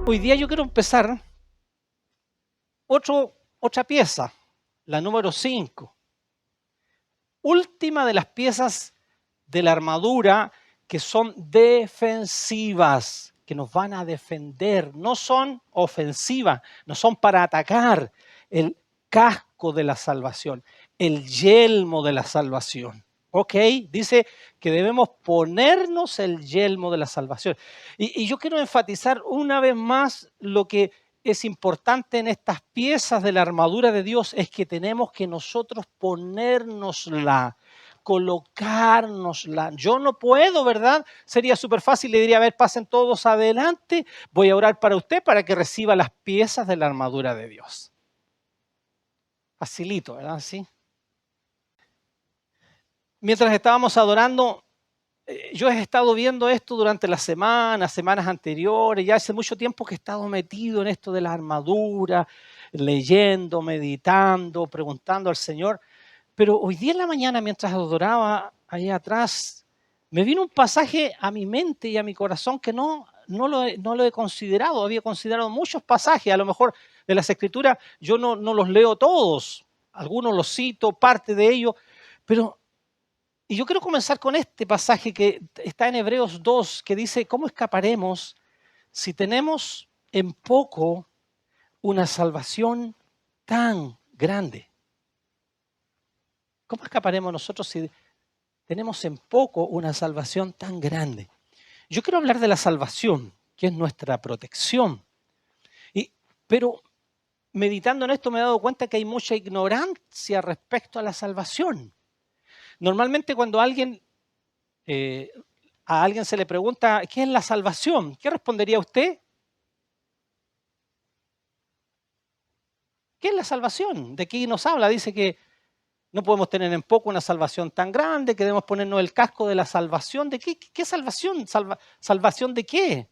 Hoy día yo quiero empezar otra pieza, la número 5. Última de las piezas de la armadura que son defensivas, que nos van a defender, no son ofensivas, no son para atacar. El casco de la salvación, el yelmo de la salvación. ¿Ok? Dice que debemos ponernos el yelmo de la salvación. Y yo quiero enfatizar una vez más lo que es importante en estas piezas de la armadura de Dios, es que tenemos que nosotros ponérnosla, colocárnosla. Yo no puedo, ¿verdad? Sería súper fácil, le diría, a ver, pasen todos adelante, voy a orar para usted para que reciba las piezas de la armadura de Dios. Facilito, ¿verdad? Sí. Mientras estábamos adorando, yo he estado viendo esto durante las semanas anteriores, ya hace mucho tiempo que he estado metido en esto de la armadura, leyendo, meditando, preguntando al Señor. Pero hoy día en la mañana, mientras adoraba allá atrás, me vino un pasaje a mi mente y a mi corazón que no lo he considerado. Había considerado muchos pasajes, a lo mejor de las Escrituras, yo no los leo todos, algunos los cito, parte de ellos, pero... Y yo quiero comenzar con este pasaje que está en Hebreos 2, que dice, ¿cómo escaparemos si tenemos en poco una salvación tan grande? ¿Cómo escaparemos nosotros si tenemos en poco una salvación tan grande? Yo quiero hablar de la salvación, que es nuestra protección. Pero meditando en esto me he dado cuenta que hay mucha ignorancia respecto a la salvación. Normalmente cuando a alguien se le pregunta, ¿qué es la salvación? ¿Qué respondería usted? ¿Qué es la salvación? ¿De qué nos habla? Dice que no podemos tener en poco una salvación tan grande, que debemos ponernos el casco de la salvación. ¿De qué salvación? ¿Salvación de qué?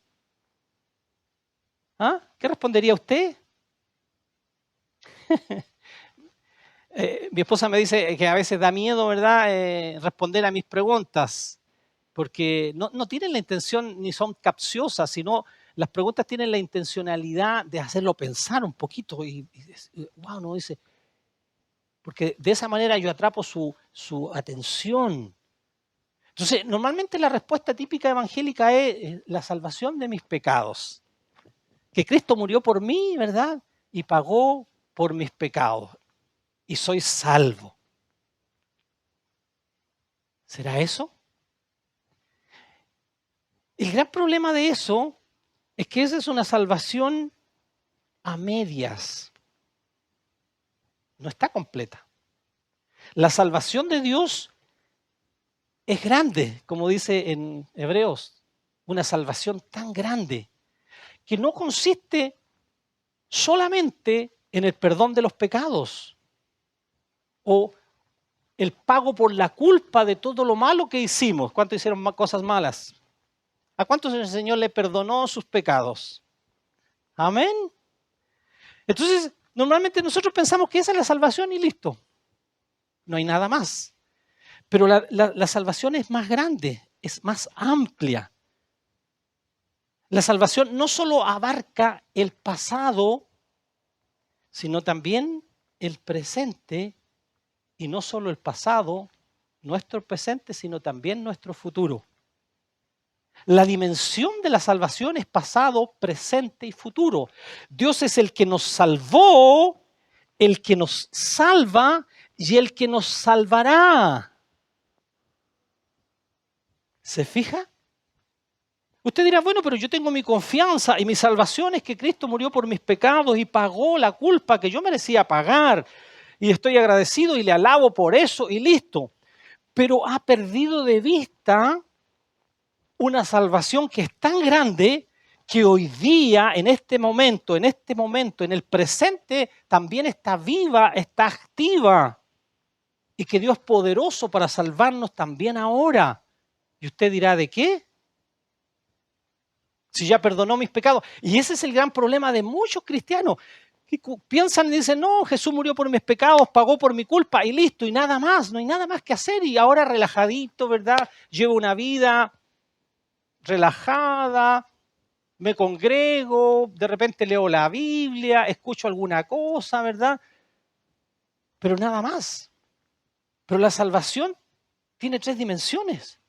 ¿Ah? ¿Qué respondería usted? Mi esposa me dice que a veces da miedo, ¿verdad?, responder a mis preguntas, porque no tienen la intención ni son capciosas, sino las preguntas tienen la intencionalidad de hacerlo pensar un poquito y wow, no dice, porque de esa manera yo atrapo su atención. Entonces, normalmente la respuesta típica evangélica es la salvación de mis pecados, que Cristo murió por mí, ¿verdad?, y pagó por mis pecados, y soy salvo. ¿Será eso? El gran problema de eso es que esa es una salvación a medias. No está completa. La salvación de Dios es grande, como dice en Hebreos, una salvación tan grande que no consiste solamente en el perdón de los pecados o el pago por la culpa de todo lo malo que hicimos. ¿Cuántos hicieron cosas malas? ¿A cuántos el Señor le perdonó sus pecados? Amén. Entonces, normalmente nosotros pensamos que esa es la salvación y listo. No hay nada más. Pero la salvación es más grande, es más amplia. La salvación no solo abarca el pasado, sino también el presente, y no solo el pasado, nuestro presente, sino también nuestro futuro. La dimensión de la salvación es pasado, presente y futuro. Dios es el que nos salvó, el que nos salva y el que nos salvará. ¿Se fija? Usted dirá, bueno, pero yo tengo mi confianza y mi salvación es que Cristo murió por mis pecados y pagó la culpa que yo merecía pagar. Y estoy agradecido y le alabo por eso y listo. Pero ha perdido de vista una salvación que es tan grande que hoy día, en este momento, en el presente, también está viva, está activa. Y que Dios es poderoso para salvarnos también ahora. Y usted dirá, ¿de qué? Si ya perdonó mis pecados. Y ese es el gran problema de muchos cristianos. Que piensan y dicen, no, Jesús murió por mis pecados, pagó por mi culpa y listo, y nada más, no hay nada más que hacer. Y ahora relajadito, ¿verdad? Llevo una vida relajada, me congrego, de repente leo la Biblia, escucho alguna cosa, ¿verdad? Pero nada más. Pero la salvación tiene 3 dimensiones.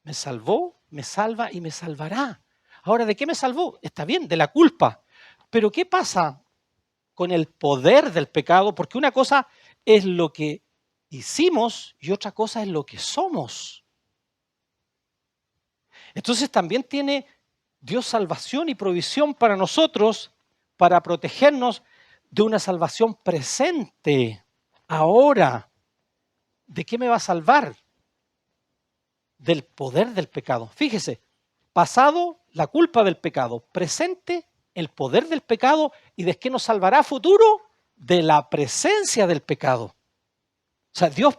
Me salvó, me salva y me salvará. Ahora, ¿de qué me salvó? Está bien, de la culpa. Pero ¿qué pasa con el poder del pecado? Porque una cosa es lo que hicimos y otra cosa es lo que somos. Entonces también tiene Dios salvación y provisión para nosotros, para protegernos de una salvación presente. Ahora, ¿de qué me va a salvar? Del poder del pecado. Fíjese, pasado, la culpa del pecado. Presente, el poder del pecado. ¿Y de qué nos salvará futuro? De la presencia del pecado. O sea, Dios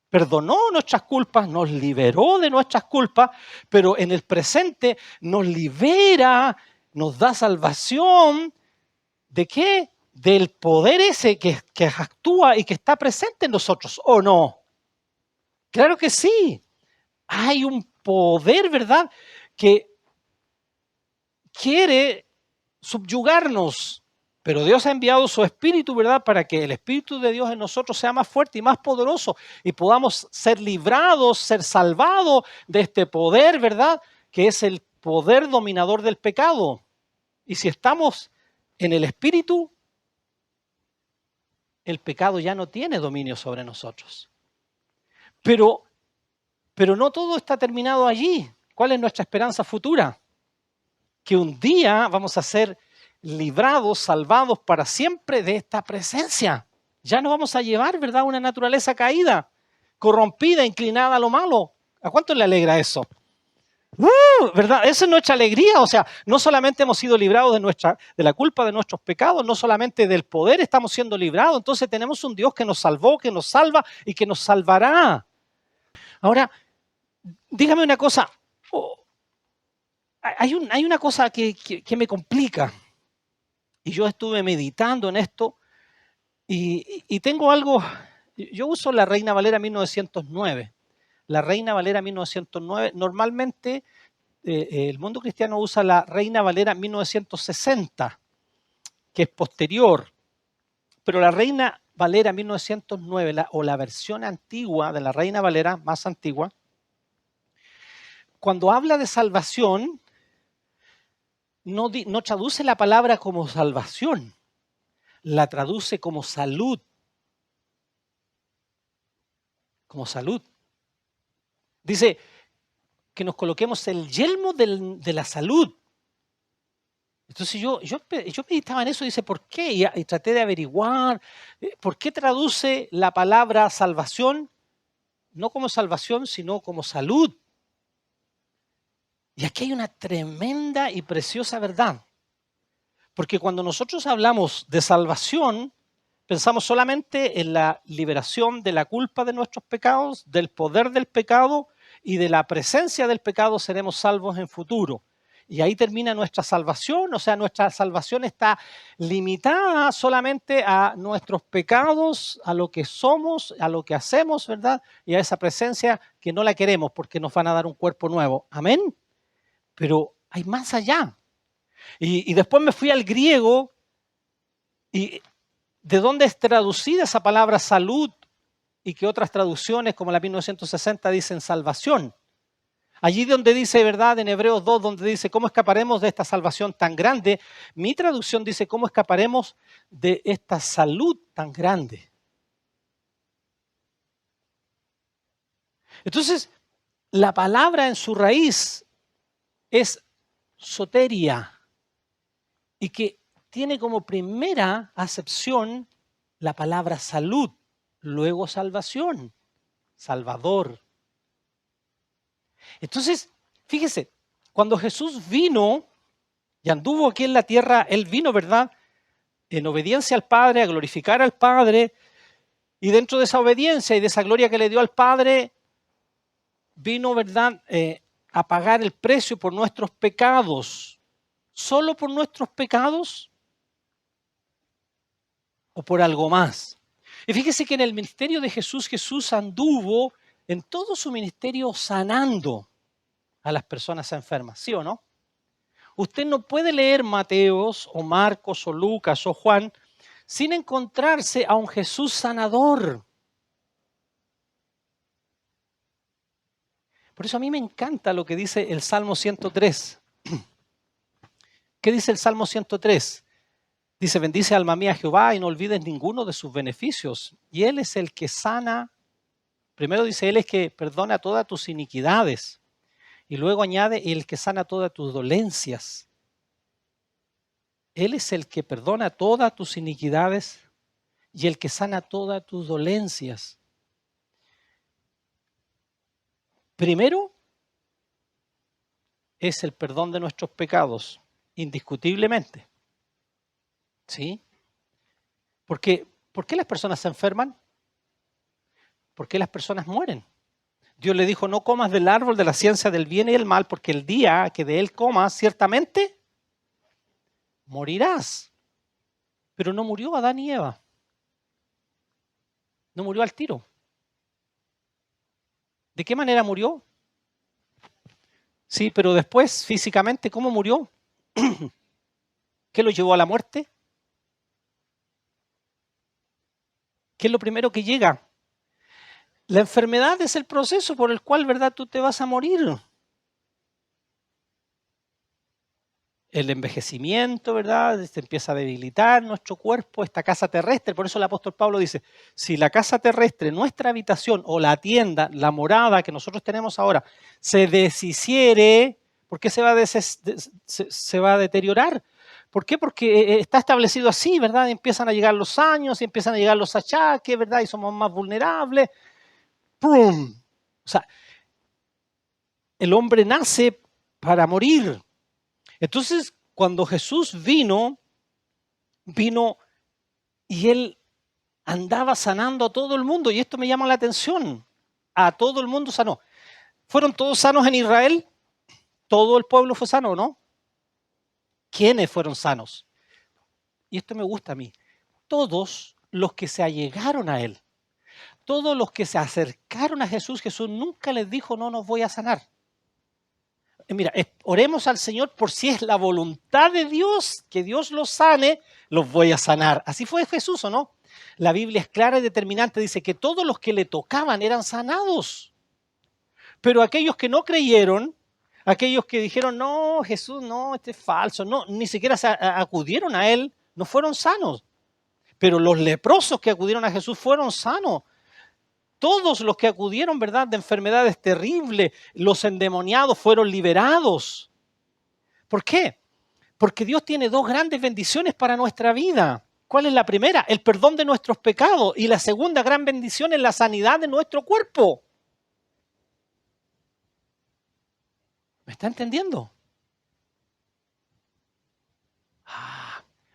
perdonó nuestras culpas, nos liberó de nuestras culpas, pero en el presente nos libera, nos da salvación. ¿De qué? Del poder ese que actúa y que está presente en nosotros, ¿o no? Claro que sí. Hay un poder, ¿verdad?, que quiere subyugarnos. Pero Dios ha enviado su Espíritu, ¿verdad?, para que el Espíritu de Dios en nosotros sea más fuerte y más poderoso y podamos ser librados, ser salvados de este poder, ¿verdad?, que es el poder dominador del pecado. Y si estamos en el Espíritu, el pecado ya no tiene dominio sobre nosotros. Pero no todo está terminado allí. ¿Cuál es nuestra esperanza futura? Que un día vamos a ser librados, salvados para siempre de esta presencia. Ya no vamos a llevar, ¿verdad?, una naturaleza caída, corrompida, inclinada a lo malo. ¿A cuánto le alegra eso? ¿Verdad? Esa es nuestra alegría. O sea, no solamente hemos sido librados de la culpa de nuestros pecados, no solamente del poder estamos siendo librados. Entonces tenemos un Dios que nos salvó, que nos salva y que nos salvará. Ahora, dígame una cosa. Hay una cosa que me complica. Y yo estuve meditando en esto y tengo algo. Yo uso la Reina Valera 1909. La Reina Valera 1909, normalmente el mundo cristiano usa la Reina Valera 1960, que es posterior. Pero la Reina Valera 1909, o la versión antigua de la Reina Valera, más antigua, cuando habla de salvación, no traduce la palabra como salvación, la traduce como salud. Como salud. Dice que nos coloquemos el yelmo de la salud. Entonces yo meditaba en eso y dice, ¿por qué? Y traté de averiguar, ¿por qué traduce la palabra salvación no como salvación, sino como salud? Y aquí hay una tremenda y preciosa verdad. Porque cuando nosotros hablamos de salvación, pensamos solamente en la liberación de la culpa de nuestros pecados, del poder del pecado y de la presencia del pecado seremos salvos en futuro. Y ahí termina nuestra salvación, o sea, nuestra salvación está limitada solamente a nuestros pecados, a lo que somos, a lo que hacemos, ¿verdad? Y a esa presencia que no la queremos porque nos van a dar un cuerpo nuevo. Amén. Pero hay más allá. Y después me fui al griego y ¿de dónde es traducida esa palabra salud y que otras traducciones como la 1960 dicen salvación? Allí donde dice, ¿verdad?, en Hebreos 2, donde dice cómo escaparemos de esta salvación tan grande, mi traducción dice cómo escaparemos de esta salud tan grande. Entonces, la palabra en su raíz es soteria y que tiene como primera acepción la palabra salud, luego salvación, salvador. Entonces, fíjese, cuando Jesús vino y anduvo aquí en la tierra, Él vino, ¿verdad?, en obediencia al Padre, a glorificar al Padre, y dentro de esa obediencia y de esa gloria que le dio al Padre, vino, ¿verdad?, a pagar el precio por nuestros pecados. ¿Solo por nuestros pecados o por algo más? Y fíjese que en el ministerio de Jesús, Jesús anduvo en todo su ministerio sanando a las personas enfermas, ¿sí o no? Usted no puede leer Mateos o Marcos o Lucas o Juan sin encontrarse a un Jesús sanador. Por eso a mí me encanta lo que dice el Salmo 103. ¿Qué dice el Salmo 103? Dice, bendice alma mía a Jehová y no olvides ninguno de sus beneficios. Y Él es el que sana. Primero dice, Él es que perdona todas tus iniquidades. Y luego añade, el que sana todas tus dolencias. Él es el que perdona todas tus iniquidades y el que sana todas tus dolencias. Primero es el perdón de nuestros pecados, indiscutiblemente. ¿Sí? ¿Por qué las personas se enferman? ¿Por qué las personas mueren? Dios le dijo, no comas del árbol de la ciencia del bien y el mal, porque el día que de él comas, ciertamente morirás. Pero no murió Adán y Eva. No murió al tiro. ¿De qué manera murió? Sí, pero después, físicamente, ¿cómo murió? ¿Qué lo llevó a la muerte? ¿Qué es lo primero que llega? La enfermedad es el proceso por el cual, ¿verdad?, tú te vas a morir. El envejecimiento, ¿verdad?, se empieza a debilitar nuestro cuerpo, esta casa terrestre. Por eso el apóstol Pablo dice, si la casa terrestre, nuestra habitación o la tienda, la morada que nosotros tenemos ahora, se deshiciere, ¿por qué se va a deteriorar? ¿Por qué? Porque está establecido así, ¿verdad? Empiezan a llegar los años, y empiezan a llegar los achaques, ¿verdad? Y somos más vulnerables. ¡Pum! O sea, el hombre nace para morir. Entonces, cuando Jesús vino y Él andaba sanando a todo el mundo. Y esto me llama la atención. A todo el mundo sanó. ¿Fueron todos sanos en Israel? ¿Todo el pueblo fue sano o no? ¿Quiénes fueron sanos? Y esto me gusta a mí. Todos los que se allegaron a Él. Todos los que se acercaron a Jesús, Jesús nunca les dijo, no nos voy a sanar. Mira, oremos al Señor por si es la voluntad de Dios, que Dios los sane, los voy a sanar. Así fue Jesús, ¿o no? La Biblia es clara y determinante, dice que todos los que le tocaban eran sanados. Pero aquellos que no creyeron, aquellos que dijeron, no, Jesús, no, este es falso, no, ni siquiera acudieron a Él, no fueron sanos. Pero los leprosos que acudieron a Jesús fueron sanos. Todos los que acudieron, ¿verdad?, de enfermedades terribles, los endemoniados fueron liberados. ¿Por qué? Porque Dios tiene dos grandes bendiciones para nuestra vida. ¿Cuál es la primera? El perdón de nuestros pecados. Y la segunda gran bendición es la sanidad de nuestro cuerpo. ¿Me está entendiendo?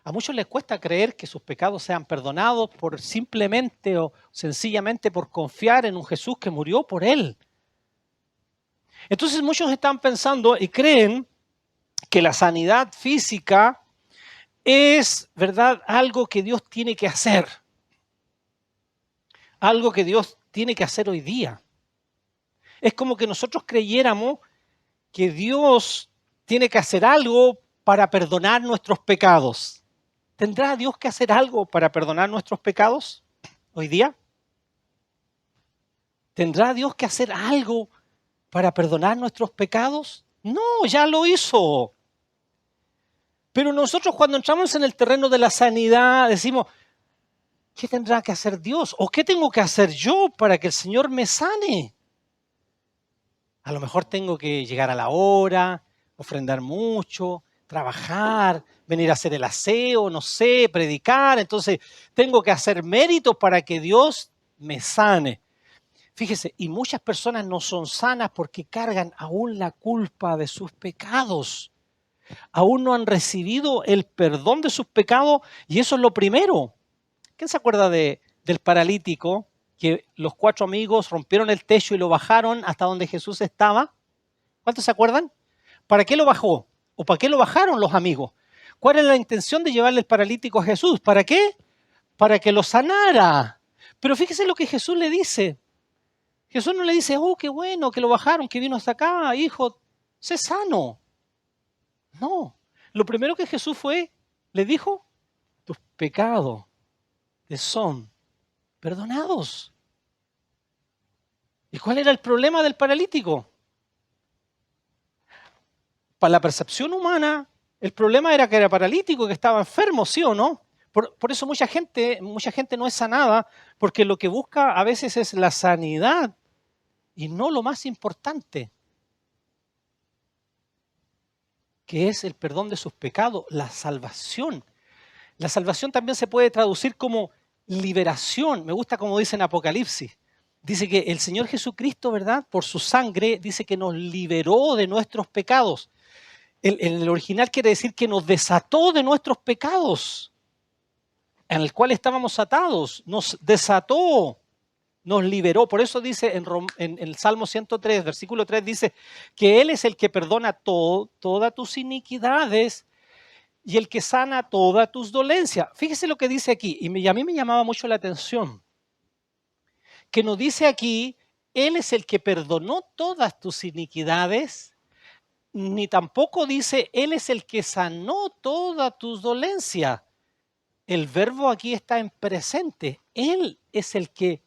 A muchos les cuesta creer que sus pecados sean perdonados por simplemente o sencillamente por confiar en un Jesús que murió por él. Entonces muchos están pensando y creen que la sanidad física es, ¿verdad?, algo que Dios tiene que hacer. Algo que Dios tiene que hacer hoy día. Es como que nosotros creyéramos que Dios tiene que hacer algo para perdonar nuestros pecados. ¿Tendrá Dios que hacer algo para perdonar nuestros pecados hoy día? ¿Tendrá Dios que hacer algo para perdonar nuestros pecados? No, ya lo hizo. Pero nosotros cuando entramos en el terreno de la sanidad decimos, ¿qué tendrá que hacer Dios? ¿O qué tengo que hacer yo para que el Señor me sane? A lo mejor tengo que llegar a la hora, ofrendar mucho, trabajar, venir a hacer el aseo, no sé, predicar. Entonces tengo que hacer méritos para que Dios me sane. Fíjese, y muchas personas no son sanas porque cargan aún la culpa de sus pecados. Aún no han recibido el perdón de sus pecados y eso es lo primero. ¿Quién se acuerda del paralítico que los 4 amigos rompieron el techo y lo bajaron hasta donde Jesús estaba? ¿Cuántos se acuerdan? ¿Para qué lo bajó? ¿O para qué lo bajaron los amigos? ¿Cuál era la intención de llevarle el paralítico a Jesús? ¿Para qué? Para que lo sanara. Pero fíjese lo que Jesús le dice. Jesús no le dice, oh, qué bueno que lo bajaron, que vino hasta acá, hijo, sé sano. No. Lo primero que Jesús le dijo, tus pecados te son perdonados. ¿Y cuál era el problema del paralítico? Para la percepción humana, el problema era que era paralítico, que estaba enfermo, ¿sí o no? Por eso mucha gente no es sanada, porque lo que busca a veces es la sanidad y no lo más importante, que es el perdón de sus pecados, la salvación. La salvación también se puede traducir como liberación. Me gusta como dice en Apocalipsis. Dice que el Señor Jesucristo, ¿verdad? Por su sangre, dice que nos liberó de nuestros pecados. En el original quiere decir que nos desató de nuestros pecados, en el cual estábamos atados. Nos desató, nos liberó. Por eso dice en el Salmo 103, versículo 3, dice que Él es el que perdona todas tus iniquidades y el que sana todas tus dolencias. Fíjese lo que dice aquí, y a mí me llamaba mucho la atención, que nos dice aquí, Él es el que perdonó todas tus iniquidades, ni tampoco dice, Él es el que sanó todas tus dolencias. El verbo aquí está en presente. Él es el que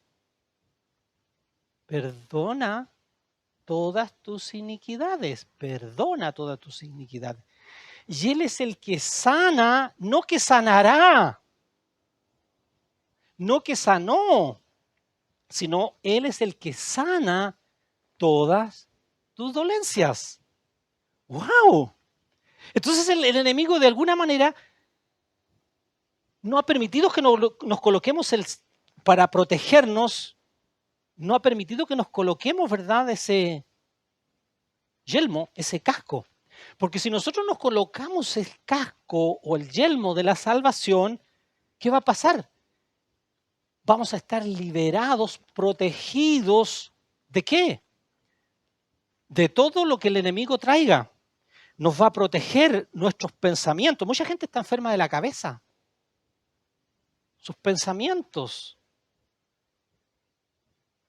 perdona todas tus iniquidades, perdona todas tus iniquidades. Y Él es el que sana, no que sanará, no que sanó, sino Él es el que sana todas tus dolencias. ¡Wow! Entonces el enemigo de alguna manera no ha permitido que nos coloquemos para protegernos, no ha permitido que nos coloquemos, ¿verdad?, ese yelmo, ese casco. Porque si nosotros nos colocamos el casco o el yelmo de la salvación, ¿qué va a pasar? Vamos a estar liberados, protegidos, ¿de qué? De todo lo que el enemigo traiga. Nos va a proteger nuestros pensamientos. Mucha gente está enferma de la cabeza. Sus pensamientos.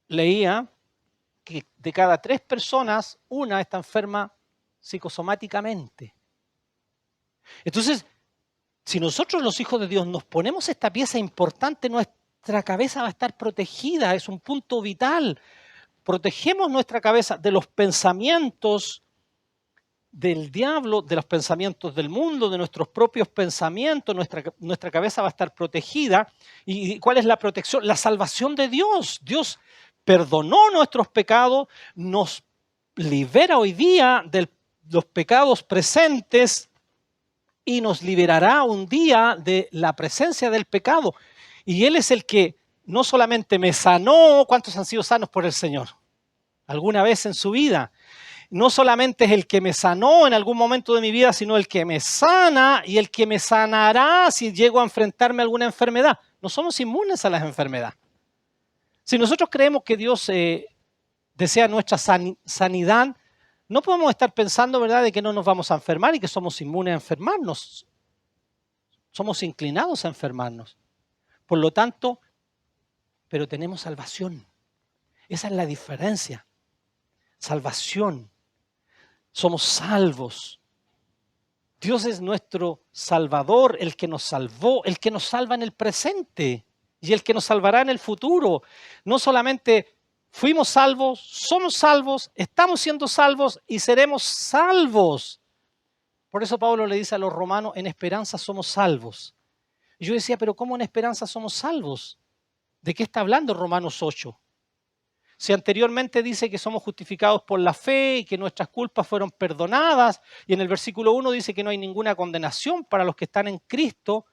Leía que de cada 3 personas, una está enferma psicosomáticamente. Entonces, si nosotros los hijos de Dios nos ponemos esta pieza importante, nuestra cabeza va a estar protegida, es un punto vital. Protegemos nuestra cabeza de los pensamientos del diablo, de los pensamientos del mundo, de nuestros propios pensamientos, nuestra cabeza va a estar protegida. ¿Y cuál es la protección? La salvación de Dios. Dios perdonó nuestros pecados, nos libera hoy día de los pecados presentes y nos liberará un día de la presencia del pecado. Y Él es el que no solamente me sanó, ¿cuántos han sido sanos por el Señor? ¿Alguna vez en su vida? No solamente es el que me sanó en algún momento de mi vida, sino el que me sana y el que me sanará si llego a enfrentarme a alguna enfermedad. No somos inmunes a las enfermedades. Si nosotros creemos que Dios desea nuestra sanidad, no podemos estar pensando, ¿verdad?, de que no nos vamos a enfermar y que somos inmunes a enfermarnos. Somos inclinados a enfermarnos. Por lo tanto, pero tenemos salvación. Esa es la diferencia. Salvación. Somos salvos. Dios es nuestro Salvador, el que nos salvó, el que nos salva en el presente y el que nos salvará en el futuro. No solamente fuimos salvos, somos salvos, estamos siendo salvos y seremos salvos. Por eso Pablo le dice a los romanos, en esperanza somos salvos. Y yo decía, pero ¿cómo en esperanza somos salvos? ¿De qué está hablando Romanos 8? Si anteriormente dice que somos justificados por la fe y que nuestras culpas fueron perdonadas, y en el versículo 1 dice que no hay ninguna condenación para los que están en Cristo,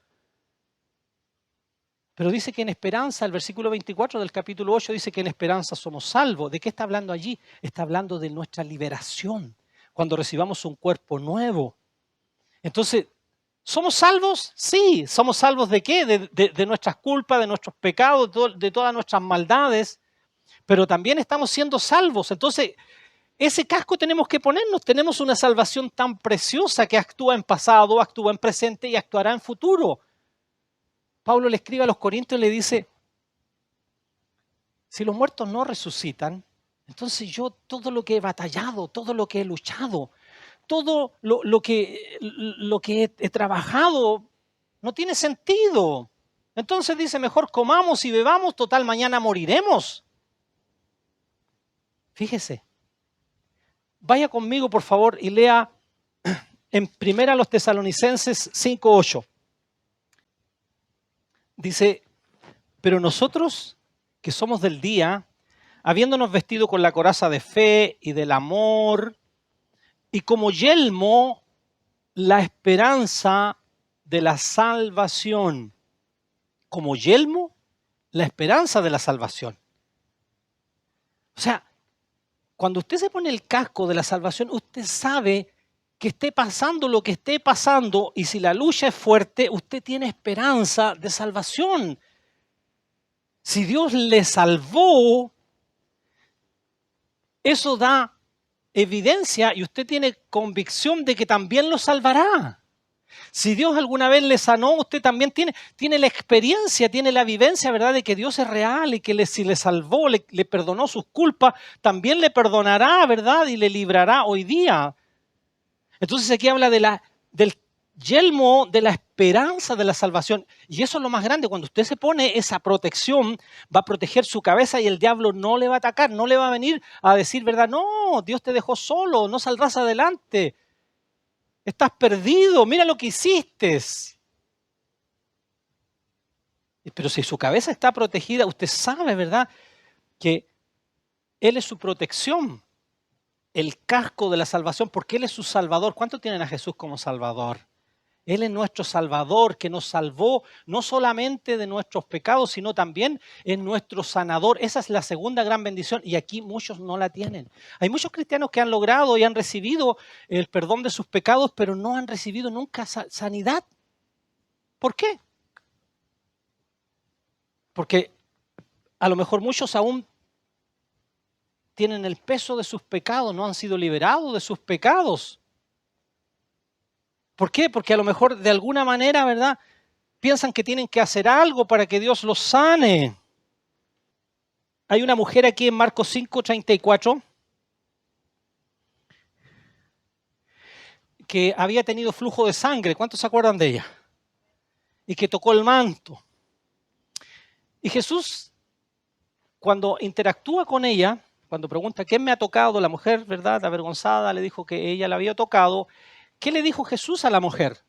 pero dice que en esperanza, el versículo 24 del capítulo 8 dice que en esperanza somos salvos. ¿De qué está hablando allí? Está hablando de nuestra liberación, cuando recibamos un cuerpo nuevo. Entonces, ¿somos salvos? Sí. ¿Somos salvos de qué? De nuestras culpas, de nuestros pecados, de todas nuestras maldades. Pero también estamos siendo salvos. Entonces, ese casco tenemos que ponernos. Tenemos una salvación tan preciosa que actúa en pasado, actúa en presente y actuará en futuro. Pablo le escribe a los Corintios y le dice, si los muertos no resucitan, entonces yo todo lo que he batallado, todo lo que he luchado, todo lo que he trabajado no tiene sentido. Entonces dice, mejor comamos y bebamos, total, mañana moriremos. Fíjese, vaya conmigo por favor y lea en 1 Tesalonicenses 5:8. Dice, pero nosotros que somos del día, habiéndonos vestido con la coraza de fe y del amor, y como yelmo, la esperanza de la salvación. Como yelmo, la esperanza de la salvación. O sea, cuando usted se pone el casco de la salvación, usted sabe que esté pasando lo que esté pasando, y si la lucha es fuerte, usted tiene esperanza de salvación. Si Dios le salvó, eso da evidencia y usted tiene convicción de que también lo salvará. Si Dios alguna vez le sanó, usted también tiene la experiencia, tiene la vivencia, ¿verdad?, de que Dios es real y que si le salvó, le perdonó sus culpas, también le perdonará, ¿verdad?, y le librará hoy día. Entonces aquí habla del yelmo de la esperanza de la salvación. Y eso es lo más grande. Cuando usted se pone esa protección, va a proteger su cabeza y el diablo no le va a atacar, no le va a venir a decir, ¿verdad? No, Dios te dejó solo, no saldrás adelante. Estás perdido, mira lo que hiciste. Pero si su cabeza está protegida, usted sabe, ¿verdad?, que Él es su protección, el casco de la salvación, porque Él es su Salvador. ¿Cuánto tienen a Jesús como Salvador? Él es nuestro Salvador, que nos salvó no solamente de nuestros pecados, sino también es nuestro sanador. Esa es la segunda gran bendición y aquí muchos no la tienen. Hay muchos cristianos que han logrado y han recibido el perdón de sus pecados, pero no han recibido nunca sanidad. ¿Por qué? Porque a lo mejor muchos aún tienen el peso de sus pecados, no han sido liberados de sus pecados. ¿Por qué? Porque a lo mejor de alguna manera, ¿verdad?, piensan que tienen que hacer algo para que Dios los sane. Hay una mujer aquí en Marcos 5:34 que había tenido flujo de sangre. ¿Cuántos se acuerdan de ella? Y que tocó el manto. Y Jesús, cuando interactúa con ella, cuando pregunta, ¿quién me ha tocado? La mujer, ¿verdad?, avergonzada, le dijo que ella la había tocado. ¿Qué le dijo Jesús a la mujer?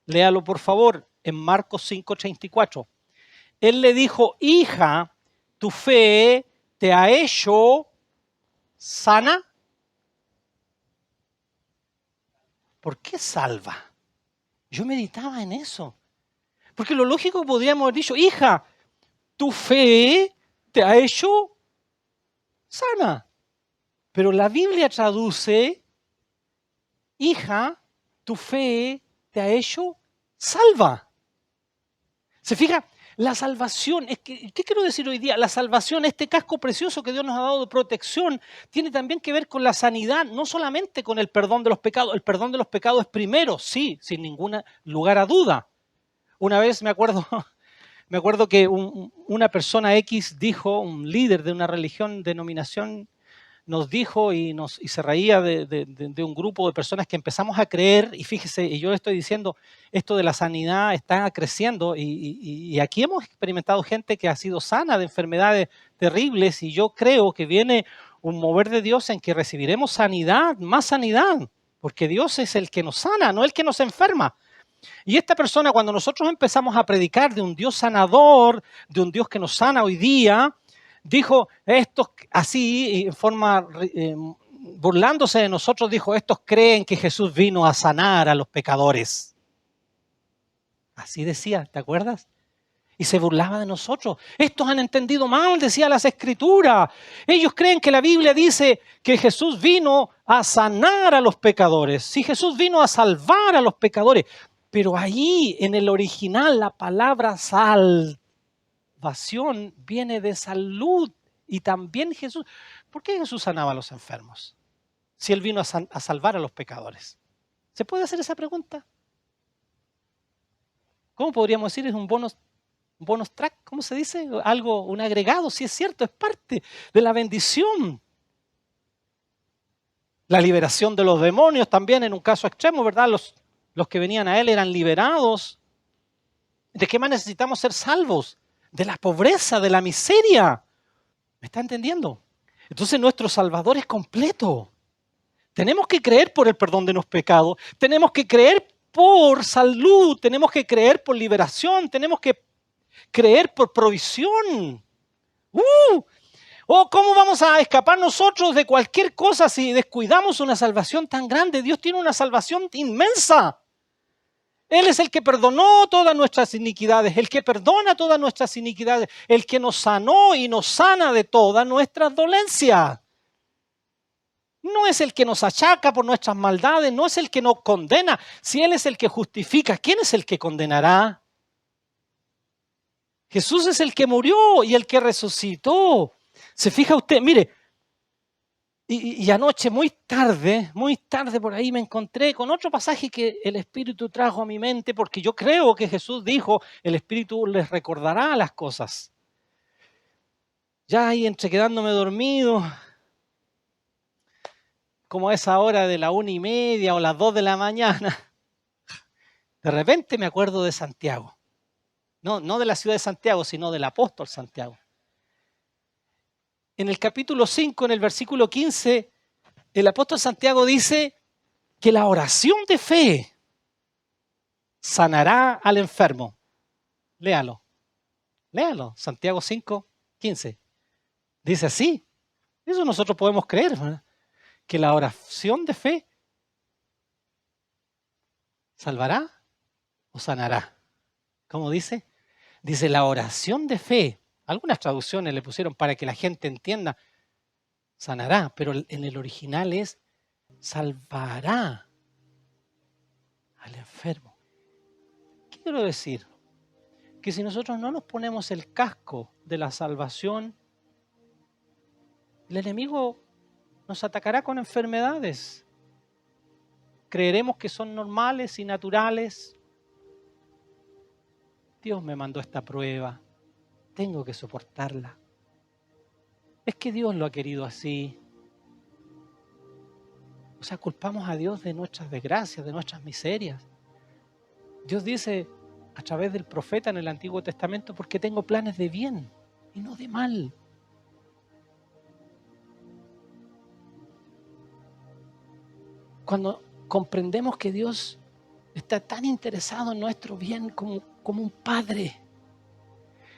Léalo, por favor, en Marcos 5:34. Él le dijo, hija, tu fe te ha hecho sana. ¿Por qué salva? Yo meditaba en eso. Porque lo lógico podríamos haber dicho, hija, tu fe te ha hecho sana. Pero la Biblia traduce, hija, tu fe te ha hecho salva. ¿Se fija? La salvación, ¿qué quiero decir hoy día? La salvación, este casco precioso que Dios nos ha dado de protección, tiene también que ver con la sanidad, no solamente con el perdón de los pecados. El perdón de los pecados es primero, sí, sin ningún lugar a duda. Una vez me acuerdo que una persona X dijo, un líder de una religión, denominación, nos dijo y se reía de un grupo de personas que empezamos a creer, y fíjese, y yo estoy diciendo, esto de la sanidad está creciendo, y aquí hemos experimentado gente que ha sido sana de enfermedades terribles, y yo creo que viene un mover de Dios en que recibiremos sanidad, más sanidad, porque Dios es el que nos sana, no el que nos enferma. Y esta persona, cuando nosotros empezamos a predicar de un Dios sanador, de un Dios que nos sana hoy día, dijo, estos así, en forma burlándose de nosotros, dijo, estos creen que Jesús vino a sanar a los pecadores. Así decía, ¿te acuerdas? Y se burlaba de nosotros. Estos han entendido mal, decía las Escrituras. Ellos creen que la Biblia dice que Jesús vino a sanar a los pecadores. Si Jesús vino a salvar a los pecadores. Pero ahí, en el original, la palabra salvación viene de salud. Y también Jesús. ¿Por qué Jesús sanaba a los enfermos? Si Él vino a salvar a los pecadores. ¿Se puede hacer esa pregunta? ¿Cómo podríamos decir? Es un bonus track, ¿cómo se dice? Algo, un agregado, sí es cierto, es parte de la bendición. La liberación de los demonios también en un caso extremo, ¿verdad? Los que venían a Él eran liberados. ¿De qué más necesitamos ser salvos? De la pobreza, de la miseria. ¿Me está entendiendo? Entonces nuestro Salvador es completo. Tenemos que creer por el perdón de los pecados. Tenemos que creer por salud. Tenemos que creer por liberación. Tenemos que creer por provisión. ¿Cómo vamos a escapar nosotros de cualquier cosa si descuidamos una salvación tan grande? Dios tiene una salvación inmensa. Él es el que perdonó todas nuestras iniquidades, el que perdona todas nuestras iniquidades, el que nos sanó y nos sana de todas nuestras dolencias. No es el que nos achaca por nuestras maldades, no es el que nos condena. Si Él es el que justifica, ¿quién es el que condenará? Jesús es el que murió y el que resucitó. ¿Se fija usted? Mire, y anoche muy tarde por ahí me encontré con otro pasaje que el Espíritu trajo a mi mente, porque yo creo que Jesús dijo, el Espíritu les recordará las cosas. Ya ahí entre quedándome dormido, como a esa hora de la 1:30 o las 2 de la mañana, de repente me acuerdo de Santiago. No de la ciudad de Santiago, sino del apóstol Santiago. En el capítulo 5, en el versículo 15, el apóstol Santiago dice que la oración de fe sanará al enfermo. Léalo, Santiago 5, 15. Dice así. Eso nosotros podemos creer, ¿verdad? Que la oración de fe salvará o sanará. ¿Cómo dice? Dice la oración de fe. Algunas traducciones le pusieron para que la gente entienda, sanará, pero en el original es salvará al enfermo. ¿Qué quiero decir? Que si nosotros no nos ponemos el casco de la salvación, el enemigo nos atacará con enfermedades. Creeremos que son normales y naturales. Dios me mandó esta prueba. Tengo que soportarla. Es que Dios lo ha querido así. O sea, culpamos a Dios de nuestras desgracias, de nuestras miserias. Dios dice a través del profeta en el Antiguo Testamento, porque tengo planes de bien y no de mal. Cuando comprendemos que Dios está tan interesado en nuestro bien como un padre,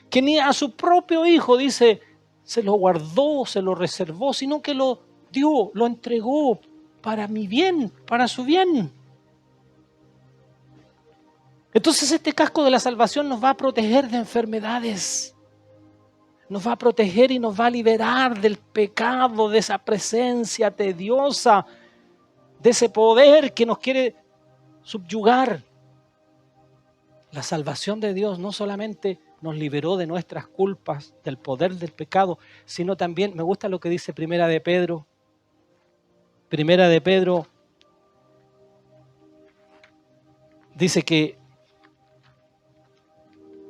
que ni a su propio hijo, dice, se lo guardó, se lo reservó, sino que lo dio, lo entregó para mi bien, para su bien. Entonces este casco de la salvación nos va a proteger de enfermedades, nos va a proteger y nos va a liberar del pecado, de esa presencia tediosa, de ese poder que nos quiere subyugar. La salvación de Dios no solamente nos liberó de nuestras culpas, del poder del pecado, sino también, me gusta lo que dice Primera de Pedro. Primera de Pedro dice que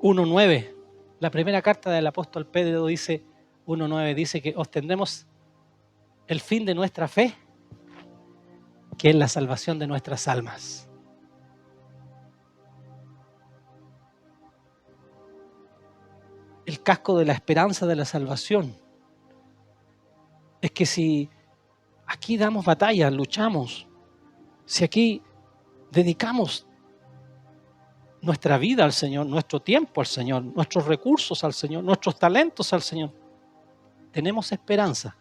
1:9, la primera carta del apóstol Pedro dice 1:9, dice que obtendremos el fin de nuestra fe, que es la salvación de nuestras almas. El casco de la esperanza de la salvación es que si aquí damos batalla, luchamos, si aquí dedicamos nuestra vida al Señor, nuestro tiempo al Señor, nuestros recursos al Señor, nuestros talentos al Señor, tenemos esperanza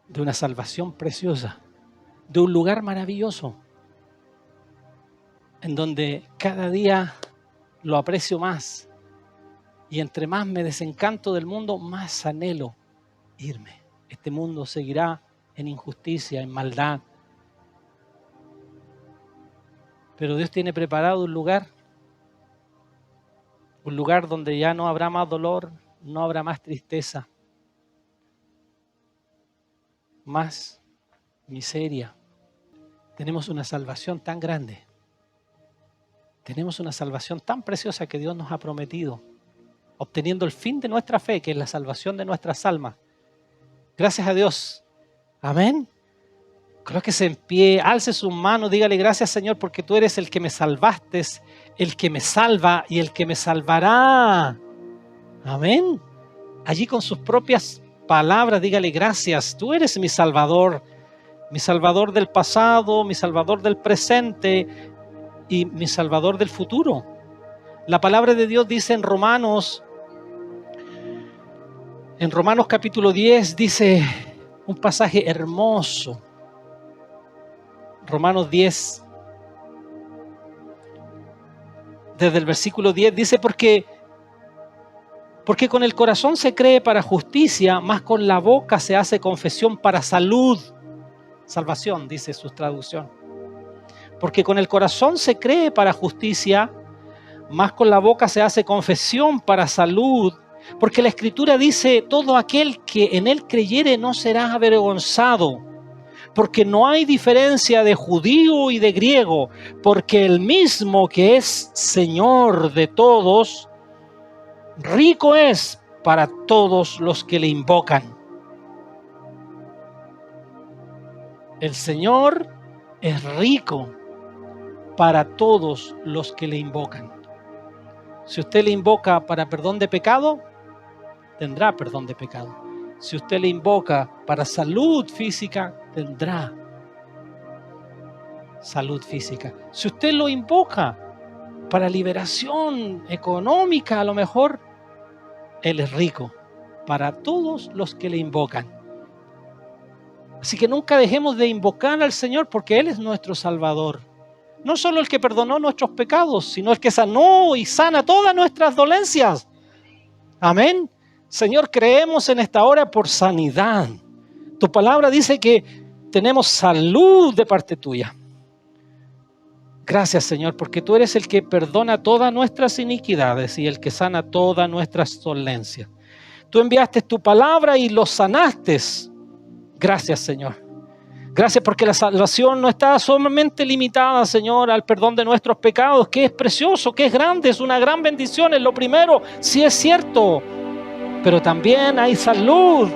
de una salvación preciosa, de un lugar maravilloso, en donde cada día lo aprecio más y entre más me desencanto del mundo, más anhelo irme. Este mundo seguirá en injusticia, en maldad. Pero Dios tiene preparado un lugar donde ya no habrá más dolor, no habrá más tristeza, más miseria. Tenemos una salvación tan grande. Tenemos una salvación tan preciosa que Dios nos ha prometido, obteniendo el fin de nuestra fe, que es la salvación de nuestras almas. Gracias a Dios, Amén. Colóquese en pie, alce sus manos, dígale gracias Señor porque tú eres el que me salvaste, el que me salva y el que me salvará. Amén. Allí con sus propias palabras, dígale gracias, tú eres mi Salvador del pasado, mi Salvador del presente y mi Salvador del futuro. La palabra de Dios dice en Romanos capítulo 10, dice un pasaje hermoso. Romanos 10, desde el versículo 10, dice porque con el corazón se cree para justicia, mas con la boca se hace confesión para salvación, dice su traducción. Porque con el corazón se cree para justicia, mas con la boca se hace confesión para salud. Porque la Escritura dice, todo aquel que en él creyere no será avergonzado. Porque no hay diferencia de judío y de griego, porque el mismo que es Señor de todos, rico es para todos los que le invocan. El Señor es rico para todos los que le invocan. Si usted le invoca para perdón de pecado, tendrá perdón de pecado. Si usted le invoca para salud física, tendrá salud física. Si usted lo invoca para liberación económica, a lo mejor, Él es rico para todos los que le invocan. Así que nunca dejemos de invocar al Señor porque Él es nuestro Salvador. No solo el que perdonó nuestros pecados, sino el que sanó y sana todas nuestras dolencias. Amén. Señor, creemos en esta hora por sanidad. Tu palabra dice que tenemos salud de parte tuya. Gracias, Señor, porque tú eres el que perdona todas nuestras iniquidades y el que sana todas nuestras dolencias. Tú enviaste tu palabra y los sanaste. Gracias, Señor. Gracias porque la salvación no está solamente limitada, Señor, al perdón de nuestros pecados, que es precioso, que es grande, es una gran bendición, es lo primero, sí es cierto. Pero también hay salud,